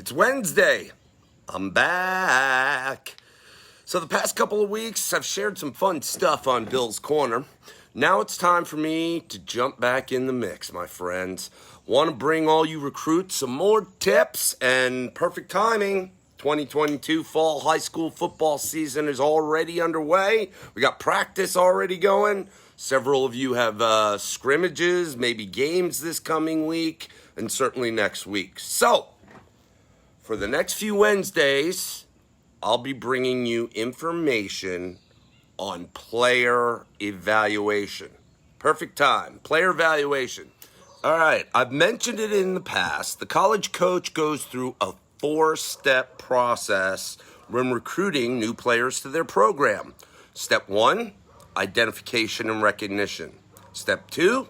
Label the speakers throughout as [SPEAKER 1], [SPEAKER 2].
[SPEAKER 1] It's Wednesday. I'm back. So the past couple of weeks, I've shared some fun stuff on Bill's Corner. Now it's time for me to jump back in the mix, my friends. Want to bring all you recruits some more tips and perfect timing. 2022 fall high school football season is already underway. We got practice already going. Several of you have scrimmages, maybe games this coming week, and certainly next week. So, for the next few Wednesdays, I'll be bringing you information on player evaluation. Perfect time. Player evaluation. All right, I've mentioned it in the past. The college coach goes through a 4-step process when recruiting new players to their program. Step 1, identification and recognition. Step 2,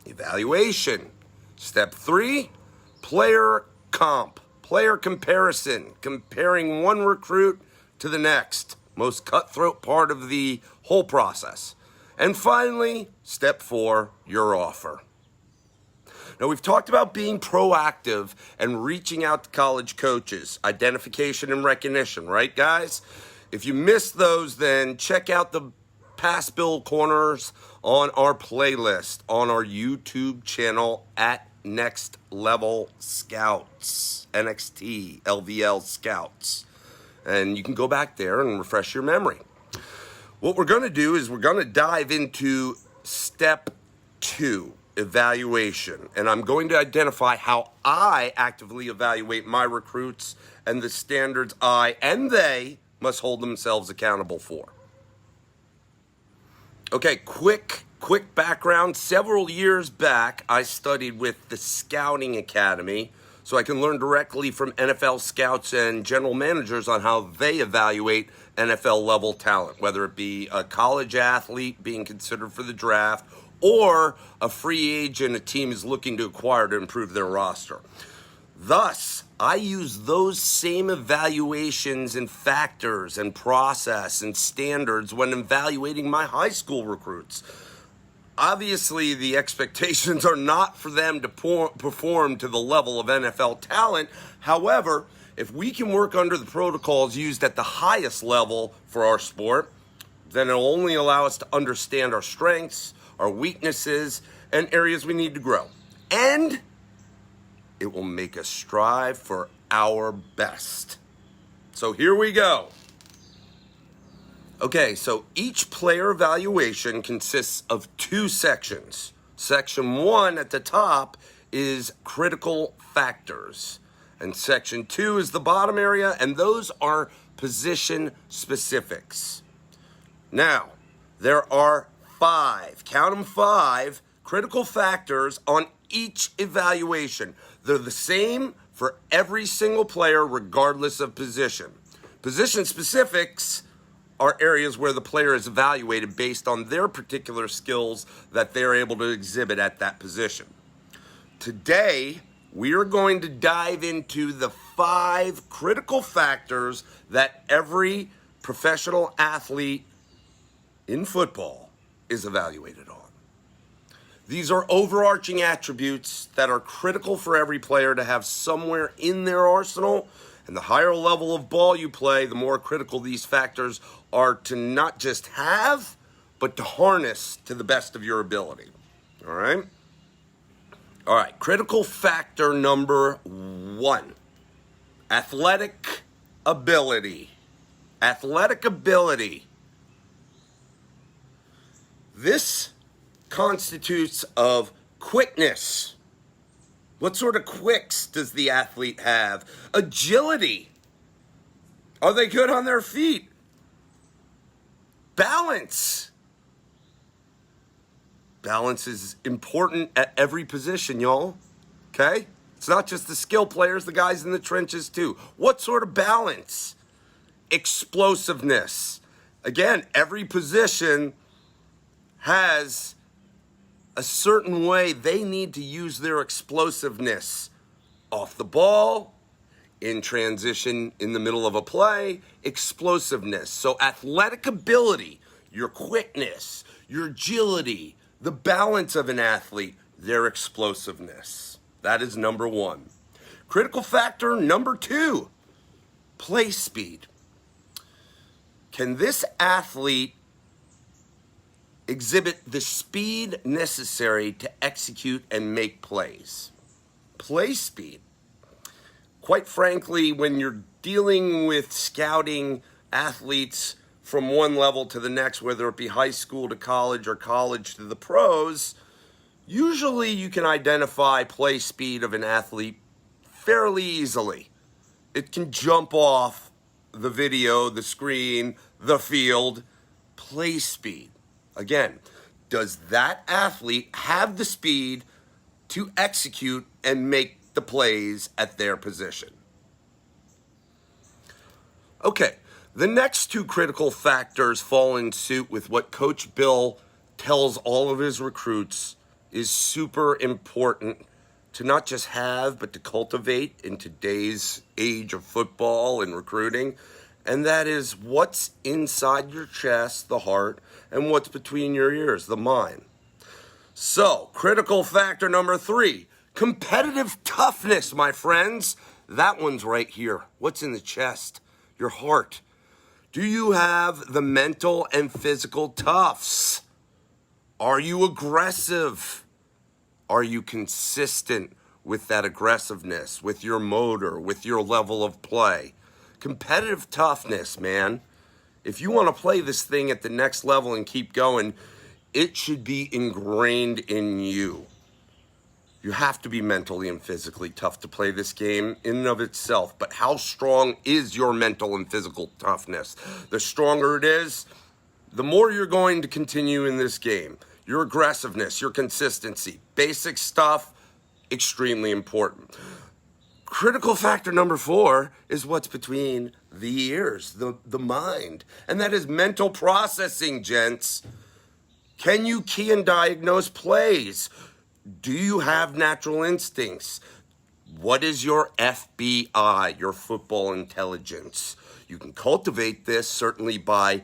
[SPEAKER 1] evaluation. Step 3, player comp. Player comparison, comparing one recruit to the next. Most cutthroat part of the whole process. And finally, step 4, your offer. Now, we've talked about being proactive and reaching out to college coaches, identification and recognition, right, guys? If you missed those, then check out the past Bill Corners on our playlist on our YouTube channel at Next Level Scouts, NXT, LVL Scouts. And you can go back there and refresh your memory. What we're going to do is we're going to dive into step 2, evaluation. And I'm going to identify how I actively evaluate my recruits and the standards I and they must hold themselves accountable for. Okay, quick background. Several years back, I studied with the Scouting Academy so I can learn directly from NFL scouts and general managers on how they evaluate NFL level talent, whether it be a college athlete being considered for the draft or a free agent a team is looking to acquire to improve their roster. Thus, I use those same evaluations and factors and process and standards when evaluating my high school recruits. Obviously, the expectations are not for them to perform to the level of NFL talent. However, if we can work under the protocols used at the highest level for our sport, then it'll only allow us to understand our strengths, our weaknesses, and areas we need to grow. And it will make us strive for our best. So here we go. Okay, so each player evaluation consists of 2 sections. Section 1 at the top is critical factors. And section 2 is the bottom area, and those are position specifics. Now, there are 5, count them 5, critical factors on each evaluation. They're the same for every single player regardless of position. Position specifics are areas where the player is evaluated based on their particular skills that they're able to exhibit at that position. Today, we are going to dive into the 5 critical factors that every professional athlete in football is evaluated on. These are overarching attributes that are critical for every player to have somewhere in their arsenal. And the higher level of ball you play, the more critical these factors are to not just have, but to harness to the best of your ability. All right? All right, critical factor number 1, athletic ability. Athletic ability. This constitutes of quickness. What sort of quicks does the athlete have? Agility. Are they good on their feet? Balance. Balance is important at every position, y'all. Okay? It's not just the skill players, the guys in the trenches too. What sort of balance? Explosiveness. Again, every position has a certain way they need to use their explosiveness off the ball, in transition, in the middle of a play, explosiveness. So athletic ability, your quickness, your agility, the balance of an athlete, their explosiveness. That is number 1. Critical factor number 2, play speed. Can this athlete exhibit the speed necessary to execute and make plays? Play speed. Quite frankly, when you're dealing with scouting athletes from one level to the next, whether it be high school to college or college to the pros, usually you can identify play speed of an athlete fairly easily. It can jump off the video, the screen, the field. Play speed. Again, does that athlete have the speed to execute and make the plays at their position? Okay, the next 2 critical factors fall in suit with what Coach Bill tells all of his recruits is super important to not just have, but to cultivate in today's age of football and recruiting. And that is what's inside your chest, the heart, and what's between your ears, the mind. So, critical factor number 3, competitive toughness, my friends. That one's right here. What's in the chest? Your heart. Do you have the mental and physical toughs? Are you aggressive? Are you consistent with that aggressiveness, with your motor, with your level of play? Competitive toughness, man. If you want to play this thing at the next level and keep going, it should be ingrained in you. You have to be mentally and physically tough to play this game in and of itself. But how strong is your mental and physical toughness? The stronger it is, the more you're going to continue in this game. Your aggressiveness, your consistency, basic stuff, extremely important. Critical factor number 4 is what's between the ears, the mind. And that is mental processing, gents. Can you key and diagnose plays? Do you have natural instincts? What is your FBI, your football intelligence? You can cultivate this certainly by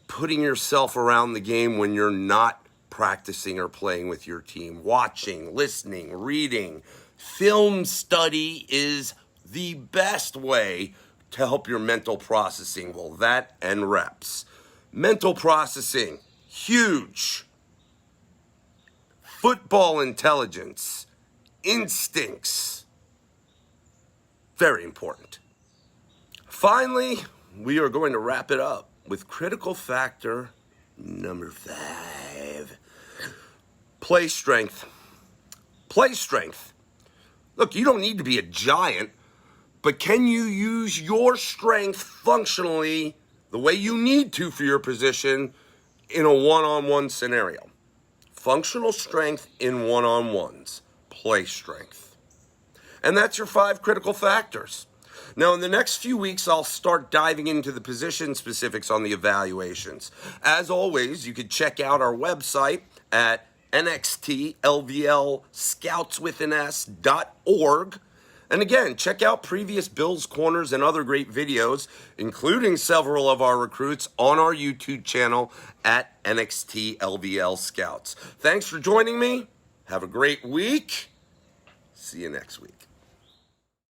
[SPEAKER 1] putting yourself around the game when you're not practicing or playing with your team. Watching, listening, reading. Film study is the best way to help your mental processing. Well, that and reps. Mental processing, huge. Football intelligence, instincts, very important. Finally, we are going to wrap it up with critical factor number 5. Play strength. Play strength. Look, you don't need to be a giant, but can you use your strength functionally the way you need to for your position in a one-on-one scenario? Functional strength in one-on-ones. Play strength. And that's your 5 critical factors. Now, in the next few weeks, I'll start diving into the position specifics on the evaluations. As always, you can check out our website at nxtlvlscoutswithans.org. And again, check out previous Bills Corners and other great videos, including several of our recruits, on our YouTube channel at NXT Scouts. Thanks for joining me. Have a great week. See you next week.